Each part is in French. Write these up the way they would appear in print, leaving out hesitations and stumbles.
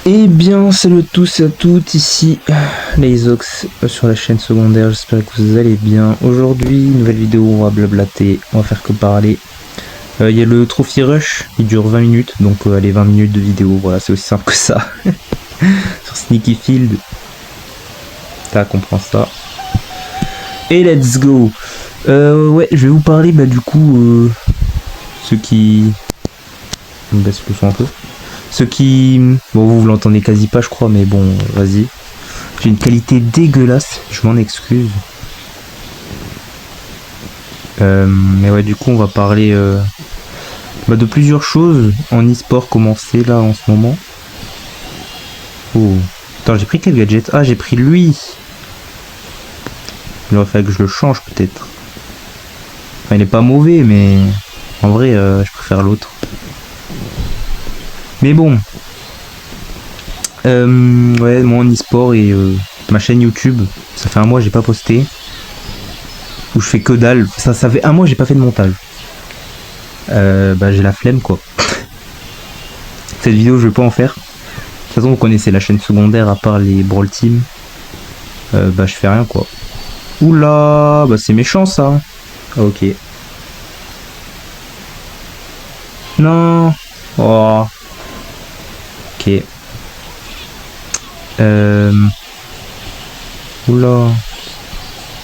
Eh bien, salut à tous et à toutes, ici les Ox sur la chaîne secondaire, j'espère que vous allez bien. Aujourd'hui, nouvelle vidéo, on va blablater, on va faire que parler. Il y a le Trophy Rush, il dure 20 minutes, donc allez, 20 minutes de vidéo, voilà, c'est aussi simple que ça. Sur Sneaky Field, t'as comprends ça. Et let's go. Ouais, je vais vous parler, du coup, ceux qui... On baisse le son un peu. Ceux qui... Bon, vous l'entendez quasi pas, je crois, mais bon, vas-y. J'ai une qualité dégueulasse, je m'en excuse. Mais ouais, du coup, on va parler de plusieurs choses en e-sport, comment c'est là en ce moment. Oh. Attends, j'ai pris quel gadget? Ah, j'ai pris lui. Il aurait fallu que je le change peut-être. Enfin, il est pas mauvais, mais en vrai, je préfère l'autre. Mais bon. Ouais, mon e-sport et ma chaîne YouTube, ça fait un mois j'ai pas posté. Où je fais que dalle. Ça fait un mois j'ai pas fait de montage. J'ai la flemme quoi. Cette vidéo je vais pas en faire. De toute façon vous connaissez la chaîne secondaire à part les Brawl Team. Je fais rien quoi. Oula, c'est méchant ça. Ok. Non. Oh. Ok. Oula.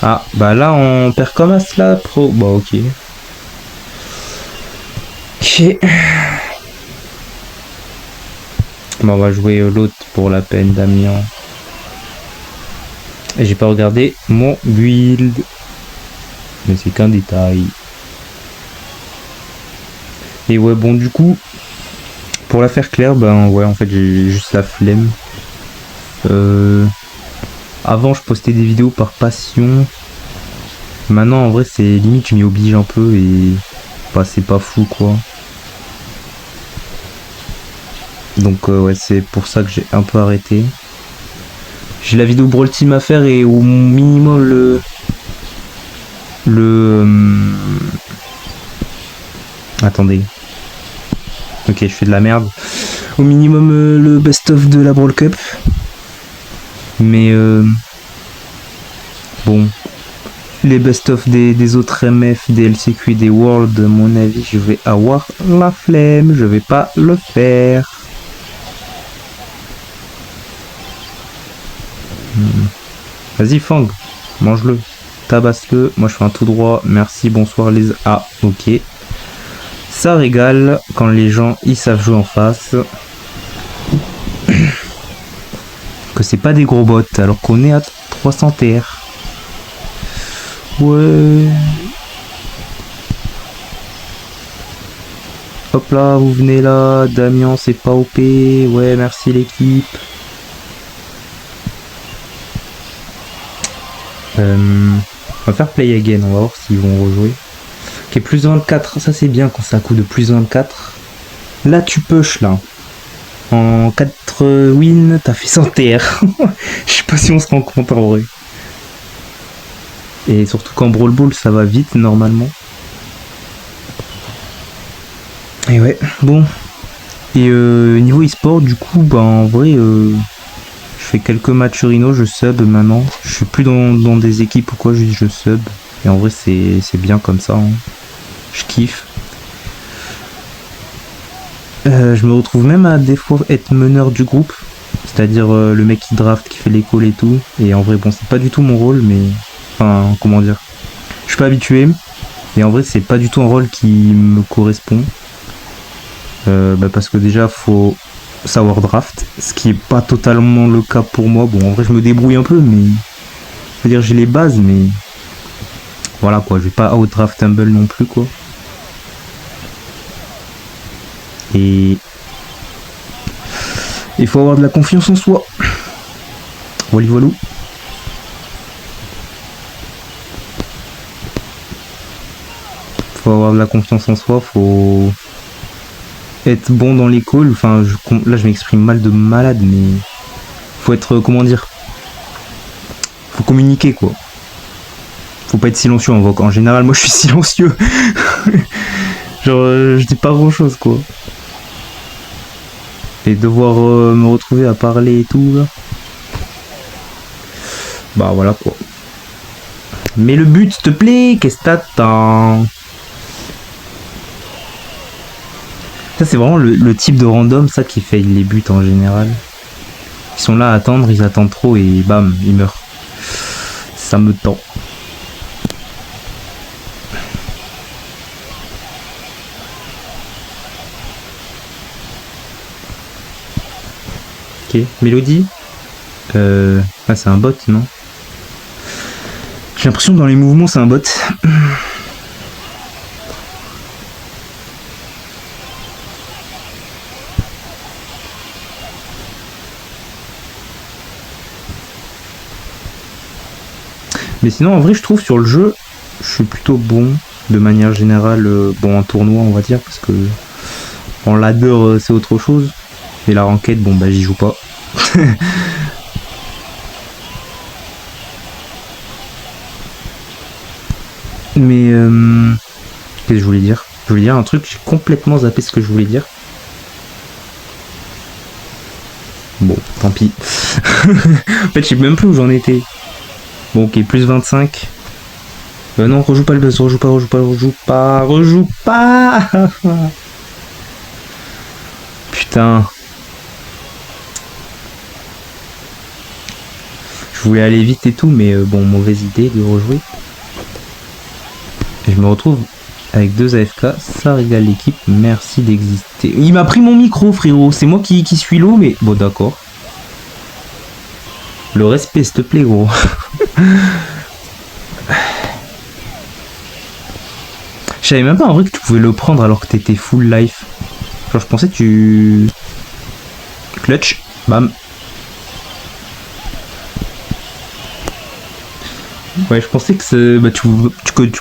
Ah, là on perd comme as là, pro. Ok. Ok. On va jouer l'autre pour la peine, Damien. Et j'ai pas regardé mon build. Mais c'est qu'un détail. Et ouais, bon, du coup, pour la faire claire, ouais, en fait, j'ai juste la flemme. Avant, je postais des vidéos par passion. Maintenant, en vrai, c'est limite, je m'y oblige un peu et c'est pas fou, quoi. Donc, ouais, c'est pour ça que j'ai un peu arrêté. J'ai la vidéo Brawl Team à faire et au minimum Attendez. Ok, je fais de la merde. Au minimum le best-of de la Brawl Cup. Mais bon. Les best-of des autres MF, des LCQ et des Worlds, à mon avis, je vais avoir la flemme. Je vais pas le faire. Vas-y, Fang. Mange-le. Tabasse-le. Moi, je fais un tout droit. Merci, bonsoir les... Ah, ok. Ça régale quand les gens, ils savent jouer en face. Que c'est pas des gros bots, alors qu'on est à 300 TR. Ouais. Hop là, vous venez là. Damien, c'est pas OP. Ouais, merci l'équipe. On va faire play again, on va voir s'ils vont rejouer. Ok, plus 24, ça c'est bien quand ça a coup de plus 24. Là tu push là. En 4 wins, t'as fait 100 TR. Je sais pas si on se rend compte en vrai. Et surtout qu'en Brawl Ball ça va vite normalement. Et ouais, bon. Et niveau e-sport du coup, en vrai, je fais quelques matchs Rhino, je sub maintenant. Je suis plus dans des équipes ou quoi, juste je sub. Et en vrai c'est bien comme ça. Hein. Je kiffe. Je me retrouve même à des fois être meneur du groupe. C'est-à-dire le mec qui draft, qui fait les calls et tout. Et en vrai, bon, c'est pas du tout mon rôle, mais... Enfin, comment dire. Je suis pas habitué. Et en vrai, c'est pas du tout un rôle qui me correspond. Parce que déjà, faut savoir draft. Ce qui est pas totalement le cas pour moi. Bon, en vrai, je me débrouille un peu, mais... Je veux dire, j'ai les bases, mais... Voilà, quoi. Je vais pas out-draft Humble non plus, quoi. Et il faut avoir de la confiance en soi. Voilà, voilà. Faut avoir de la confiance en soi, faut être bon dans les calls. Enfin, là, je m'exprime mal de malade, mais faut être, comment dire, faut communiquer, quoi. Faut pas être silencieux en voc. En général, moi, je suis silencieux. Genre, je dis pas grand-chose, quoi. Et devoir me retrouver à parler et tout là. Bah voilà quoi. Mais le but s'il te plaît, qu'est-ce que t'attends? Ça c'est vraiment le type de random ça qui fait les buts en général. Ils sont là à attendre, ils attendent trop et bam, ils meurent. Ça me tend. Ok, Mélodie. Ah c'est un bot non? J'ai l'impression que dans les mouvements c'est un bot. Mais sinon en vrai je trouve sur le jeu je suis plutôt bon de manière générale, bon en tournoi on va dire parce que en ladder c'est autre chose. Et la ranked bon bah j'y joue pas. Mais qu'est-ce que je voulais dire? Je voulais dire un truc, j'ai complètement zappé ce que je voulais dire. Bon, tant pis. En fait, je sais même plus où j'en étais. Bon, ok, plus 25. Non, rejoue pas le buzz, rejoue pas. Putain. Je voulais aller vite et tout, mais bon, mauvaise idée de rejouer. Et je me retrouve avec 2 AFK, ça régale l'équipe, merci d'exister. Il m'a pris mon micro, frérot, c'est moi qui suis low, mais bon, d'accord. Le respect, s'il te plaît, gros. Je savais même pas en vrai que tu pouvais le prendre alors que t'étais full life. Genre, je pensais que tu. Clutch, bam. Ouais, je pensais que bah, tu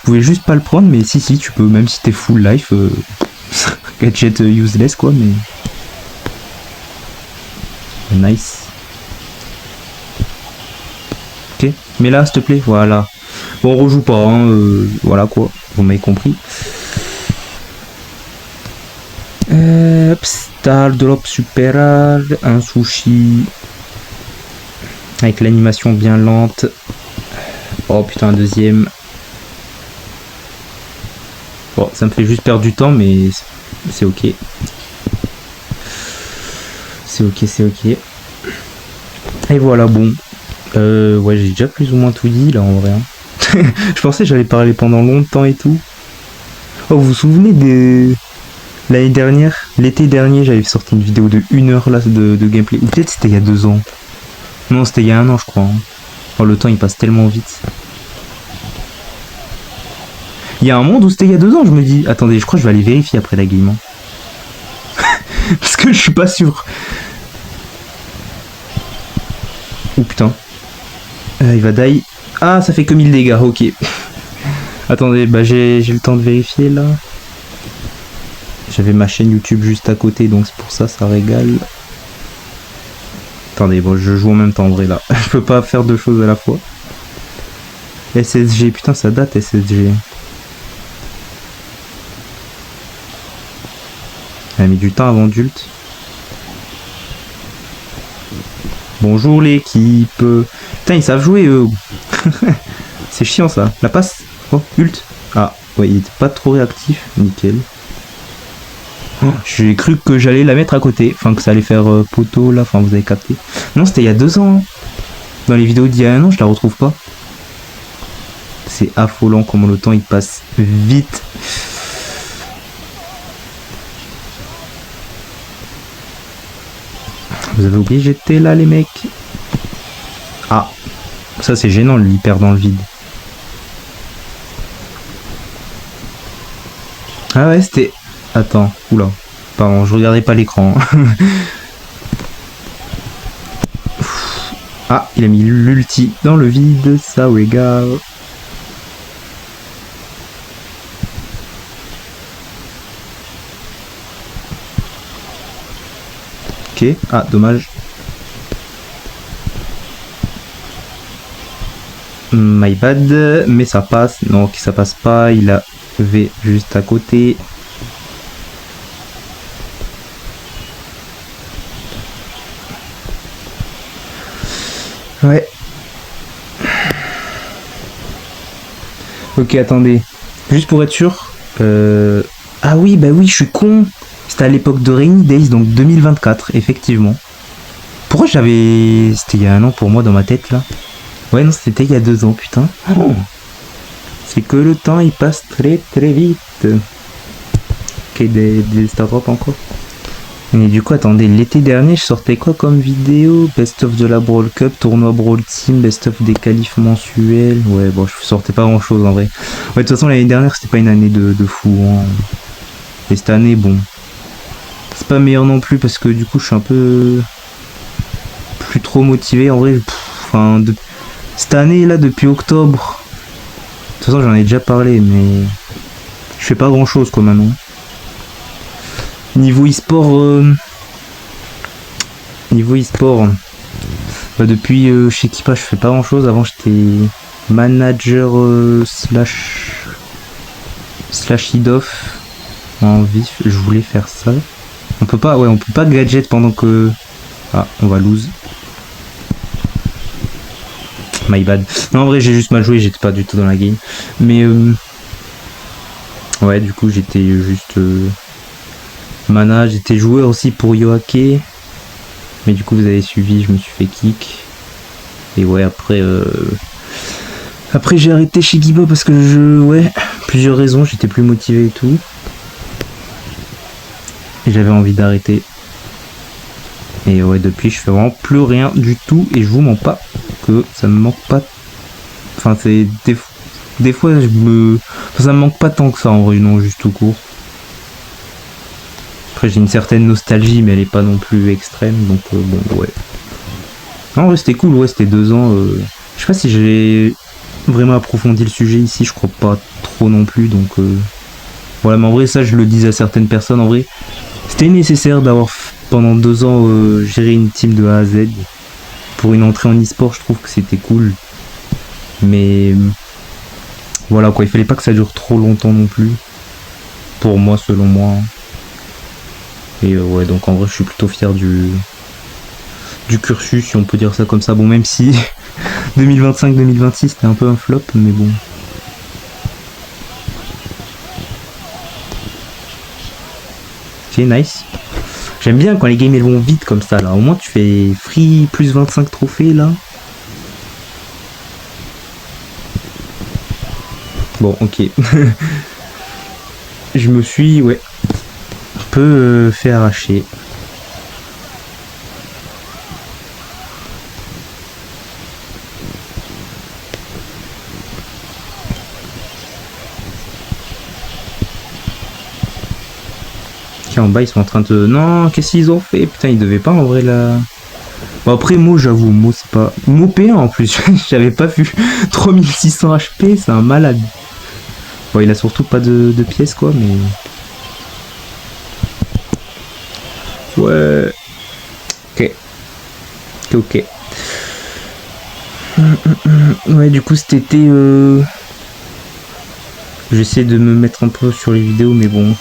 pouvais juste pas le prendre, mais si, tu peux, même si t'es full life. Gadget useless, quoi, mais. Nice. Ok, mais là, s'il te plaît, voilà. Bon, on rejoue pas, hein, voilà quoi, vous m'avez compris. Star drop super hard, un sushi. Avec l'animation bien lente. Oh putain, un deuxième. Bon, ça me fait juste perdre du temps, mais c'est ok. C'est ok. Et voilà, bon. Ouais, j'ai déjà plus ou moins tout dit là en vrai. Hein. Je pensais que j'allais parler pendant longtemps et tout. Oh, vous vous souvenez de l'année dernière, l'été dernier, j'avais sorti une vidéo de 1 heure là de gameplay. Ou peut-être c'était il y a 2 ans. Non, c'était il y a 1 an, je crois. Hein. Oh, le temps il passe tellement vite. Il y a un monde où c'était il y a 2 ans, je me dis. Attendez, je crois que je vais aller vérifier après la game. Parce que je suis pas sûr. Oh putain. Il va die. Ah, ça fait que 1000 dégâts, ok. Attendez, bah j'ai le temps de vérifier là. J'avais ma chaîne YouTube juste à côté, donc c'est pour ça, ça régale. Attendez, bon, je joue en même temps en vrai là. Je peux pas faire 2 choses à la fois. SSG, putain, ça date SSG. Elle a mis du temps avant d'ult. Bonjour l'équipe. Putain, ils savent jouer eux. C'est chiant ça. La passe. Oh, ult. Ah, ouais, il était pas trop réactif. Nickel. Oh, j'ai cru que j'allais la mettre à côté. Enfin, que ça allait faire poteau là. Enfin, vous avez capté. Non, c'était il y a 2 ans. Dans les vidéos d'il y a 1 an, je la retrouve pas. C'est affolant comment le temps il passe vite. Vous avez oublié, j'étais là les mecs. Ah, ça c'est gênant, lui, il perd dans le vide. Ah ouais, c'était... Attends, oula. Pardon, je regardais pas l'écran. Ah, il a mis l'ulti dans le vide, ça régale. Ok, ah, dommage. My bad, mais ça passe. Non, ok, ça passe pas. Il a V juste à côté. Ok, attendez. Juste pour être sûr. Ah oui, bah oui, je suis con. C'était à l'époque de Rainy Days, donc 2024, effectivement. Pourquoi j'avais... C'était il y a un an pour moi dans ma tête, là. Ouais, non, c'était il y a 2 ans, putain. Oh. C'est que le temps, il passe très très vite. Ok, des Star Drop encore. Et du coup, attendez, l'été dernier, je sortais quoi comme vidéo? Best of de la Brawl Cup, tournoi Brawl Team, best of des qualifs mensuels. Ouais, bon, je sortais pas grand chose en vrai. Ouais, de toute façon, l'année dernière, c'était pas une année de fou. Hein. Et cette année, bon. C'est pas meilleur non plus parce que du coup, je suis un peu. Plus trop motivé en vrai. Enfin, cette année là, depuis octobre. De toute façon, j'en ai déjà parlé, mais. Je fais pas grand chose quoi maintenant. Niveau e-sport. Niveau e-sport. Bah, depuis chez Kipa, je fais pas grand chose. Avant, j'étais manager slash head-off en vif. Je voulais faire ça. On peut pas, ouais, on peut pas gadget pendant que. Ah, on va lose. My bad. Non, en vrai, j'ai juste mal joué, j'étais pas du tout dans la game. Mais ouais, du coup, j'étais juste mana. J'étais joueur aussi pour Yoake. Mais du coup, vous avez suivi, je me suis fait kick. Et ouais, après. Après, j'ai arrêté chez Giba parce que ouais, plusieurs raisons, j'étais plus motivé et tout. Et j'avais envie d'arrêter. Et ouais, depuis, je fais vraiment plus rien du tout. Et je vous mens pas que ça me manque pas. Enfin, c'est des fois, ça me manque pas tant que ça en vrai, non, juste tout court. Après, j'ai une certaine nostalgie, mais elle est pas non plus extrême. Donc, bon, ouais. Non, ouais, c'était cool, ouais, c'était 2 ans. Je sais pas si j'ai vraiment approfondi le sujet ici, je crois pas trop non plus. Donc, voilà, mais en vrai, ça, je le dis à certaines personnes. En vrai, c'était nécessaire d'avoir pendant 2 ans géré une team de A à Z. Pour une entrée en e-sport, je trouve que c'était cool. Mais voilà quoi, il fallait pas que ça dure trop longtemps non plus. Pour moi, selon moi. Et ouais, donc en vrai, je suis plutôt fier du cursus, si on peut dire ça comme ça. Bon, même si 2025-2026, c'était un peu un flop, mais bon. Ok, nice. J'aime bien quand les games elles vont vite comme ça là. Au moins tu fais free plus 25 trophées là. Bon, ok. Je me suis, ouais, un peu fait arracher. Ok, en bas ils sont en train de... Non, qu'est-ce qu'ils ont fait? Putain, ils devaient pas en vrai là... Bon après Mo, j'avoue, Mo c'est pas... Mo P1 en plus, j'avais pas vu. 3600 HP, c'est un malade. Bon, il a surtout pas de pièces quoi, mais... Ouais. Ok. Ok. Ouais, du coup cet été... J'essaie de me mettre un peu sur les vidéos, mais bon...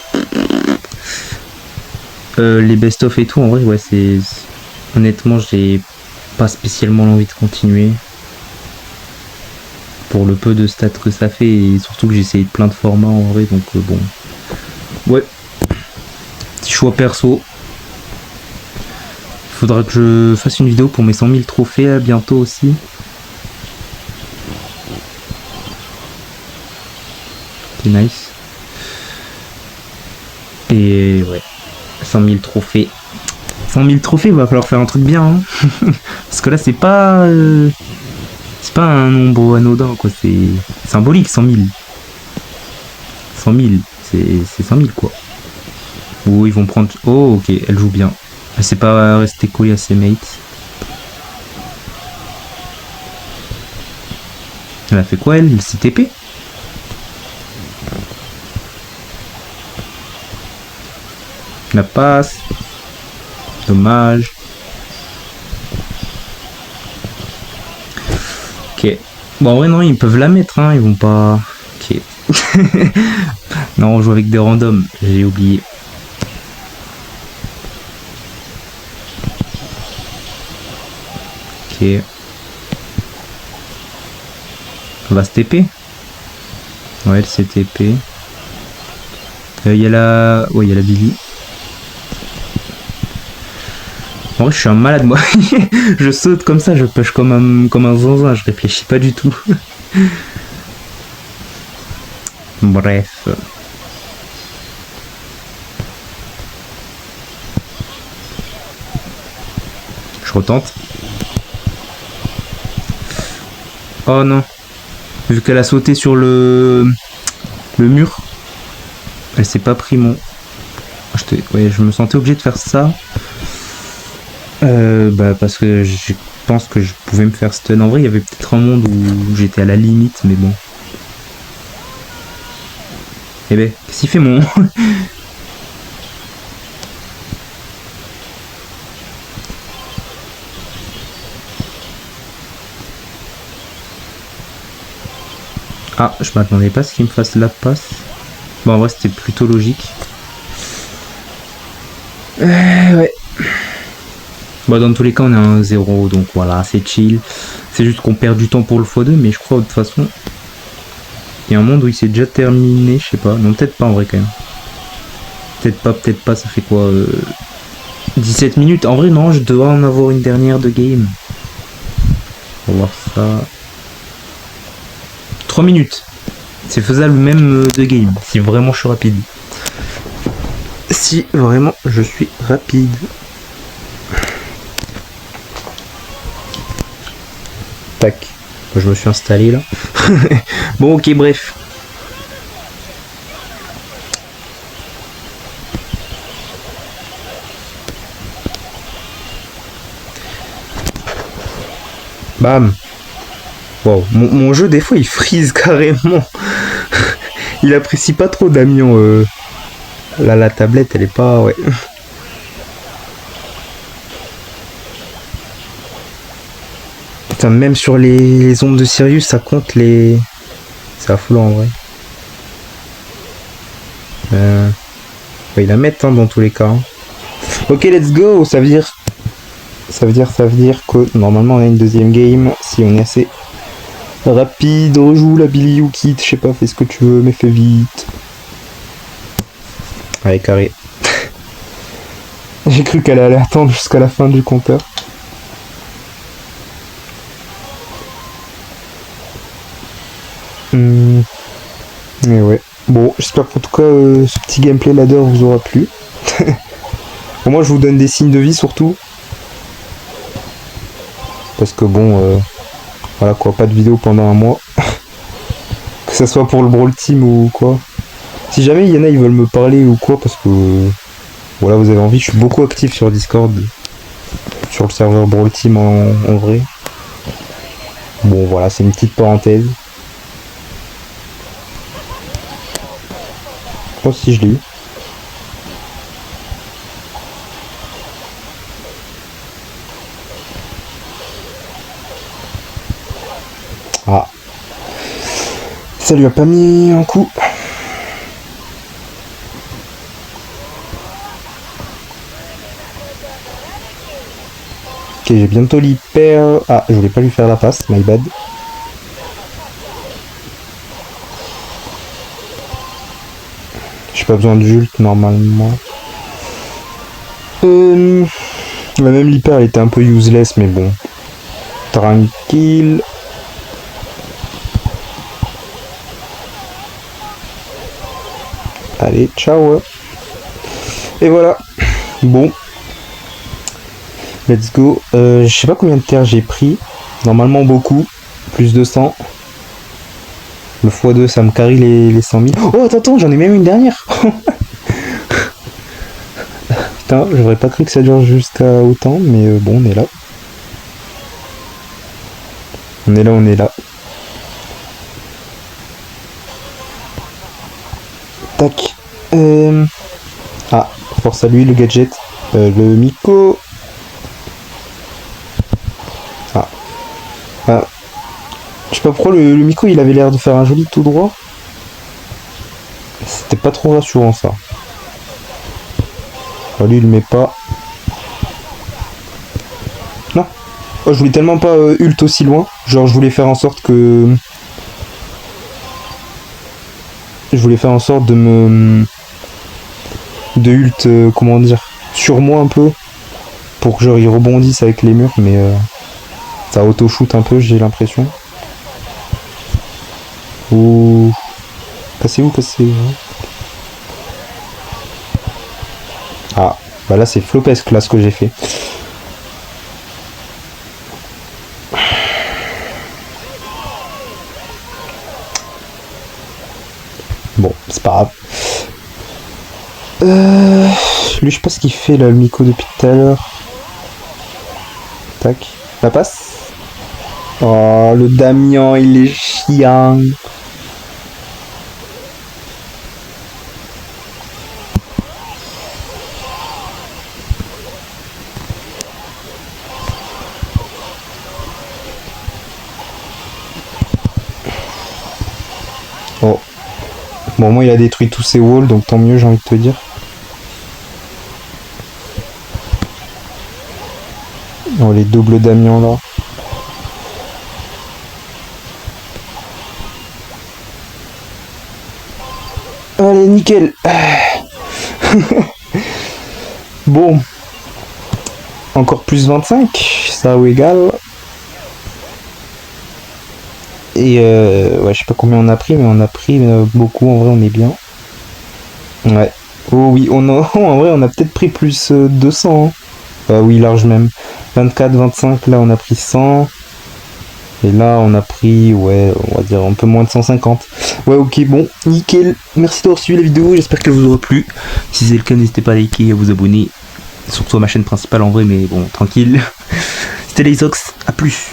les best-of et tout, en vrai, ouais, c'est... Honnêtement, j'ai pas spécialement l'envie de continuer. Pour le peu de stats que ça fait, et surtout que j'ai essayé plein de formats en vrai, donc bon. Ouais. Petit choix perso. Faudra que je fasse une vidéo pour mes 100 000 trophées là, bientôt aussi. C'est nice. Et ouais. 100 000 trophées. 100 000 trophées, il va falloir faire un truc bien. Hein. Parce que là, c'est pas un nombre anodin, quoi. C'est symbolique, 100 000. 100 000, c'est 100 000, quoi. Ou ils vont prendre... Oh, ok, elle joue bien. Elle s'est pas restée collée à ses mates. Elle a fait quoi, elle s'est TP? La passe. Dommage. Ok. Bon, en vrai, non, ils peuvent la mettre, hein. Ils vont pas... Ok. Non, on joue avec des randoms. J'ai oublié. Ok. On va se TP. Ouais, le CTP. Il y a la... Ouais, il y a la Billy. En vrai, je suis un malade, moi. Je saute comme ça, je push comme un zinzin, je réfléchis pas du tout. Bref. Je retente. Oh non. Vu qu'elle a sauté sur le mur, elle s'est pas pris mon... Ouais, je me sentais obligé de faire ça. Bah parce que je pense que je pouvais me faire stun. En vrai, il y avait peut-être un monde où j'étais à la limite, mais bon. Eh ben, qu'est-ce qu'il fait mon... Ah, je m'attendais pas à ce qu'il me fasse la passe. Bon, en vrai, c'était plutôt logique. Ouais. Bon, dans tous les cas, on est à 1-0, donc voilà, c'est chill. C'est juste qu'on perd du temps pour le x2, mais je crois de toute façon... Il y a un monde où il s'est déjà terminé, je sais pas. Non, peut-être pas en vrai quand même. Peut-être pas, ça fait quoi 17 minutes. En vrai, non, je dois en avoir une dernière de game. On va voir ça. 3 minutes. C'est faisable même de game, si vraiment je suis rapide. Si vraiment je suis rapide. Tac. Je me suis installé là. Bon, ok, bref. Bam. Wow. Mon jeu, des fois, il freeze carrément. Il apprécie pas trop Damien. Là, la tablette, elle est pas... Ouais. Putain, même sur les ondes de Sirius, ça compte les... C'est affolant, en vrai. Ouais, il la mettre, hein, dans tous les cas. Hein. Ok, let's go. Ça veut dire que normalement on a une deuxième game si on est assez rapide. Rejoue la Billy ou quitte, je sais pas, fais ce que tu veux, mais fais vite. Allez, carré. J'ai cru qu'elle allait attendre jusqu'à la fin du compteur. Mais ouais. Bon, j'espère qu'en tout cas ce petit gameplay ladder vous aura plu. Bon, moi je vous donne des signes de vie surtout. Parce que bon, voilà quoi, pas de vidéo pendant un mois. Que ça soit pour le Brawl Team ou quoi. Si jamais il y en a, ils veulent me parler ou quoi, parce que voilà, vous avez envie, je suis beaucoup actif sur Discord. Sur le serveur Brawl Team en vrai. Bon voilà, c'est une petite parenthèse. Oh si je l'ai eu. Ah. Ça lui a pas mis un coup. Ok, j'ai bientôt l'hyper... Ah, je voulais pas lui faire la passe, my bad. J'ai pas besoin de Jult normalement. Même l'hyper elle était un peu useless, mais bon. Tranquille. Allez, ciao. Et voilà. Bon. Let's go. Je sais pas combien de terre j'ai pris. Normalement beaucoup. Plus de 100. Le x2 ça me carry les 100 000. Oh attends, j'en ai même une dernière. Putain, j'aurais pas cru que ça dure jusqu'à autant. Mais bon, on est là. On est là. Tac. Ah, force à lui le gadget. Le Miko. Ah. Je sais pas pourquoi le Miko il avait l'air de faire un joli tout droit. C'était pas trop rassurant ça. Oh, lui il le met pas. Non. Oh, je voulais tellement pas ult aussi loin. Genre je voulais faire en sorte que... voulais faire en sorte de ult, comment dire, sur moi un peu, pour que genre il rebondisse avec les murs, mais ça auto-shoot un peu, j'ai l'impression. Ouh. Cassez-vous, cassez-vous. Ah, bah là c'est flopesque là ce que j'ai fait. Bon, c'est pas grave. Lui, je sais pas ce qu'il fait là, le Miko depuis tout à l'heure. Tac. La passe. Oh, le Damien, il est chiant. Oh. Bon, moi, il a détruit tous ses walls, donc tant mieux, j'ai envie de te dire. Oh, les doubles Damien là. Allez, nickel. Bon. Encore plus 25, ça ou égal. Et ouais, je sais pas combien on a pris, mais on a pris beaucoup. En vrai, on est bien. Ouais. Oh oui, en vrai, on a peut-être pris plus 200. Hein. Oui, large même. 24, 25, là, on a pris 100. Et là, on a pris, ouais, on va dire un peu moins de 150. Ouais, ok, bon, nickel. Merci d'avoir suivi la vidéo. J'espère qu'elle vous aura plu. Si c'est le cas, n'hésitez pas à liker et à vous abonner. Surtout à ma chaîne principale en vrai, mais bon, tranquille. C'était les Ox. À plus.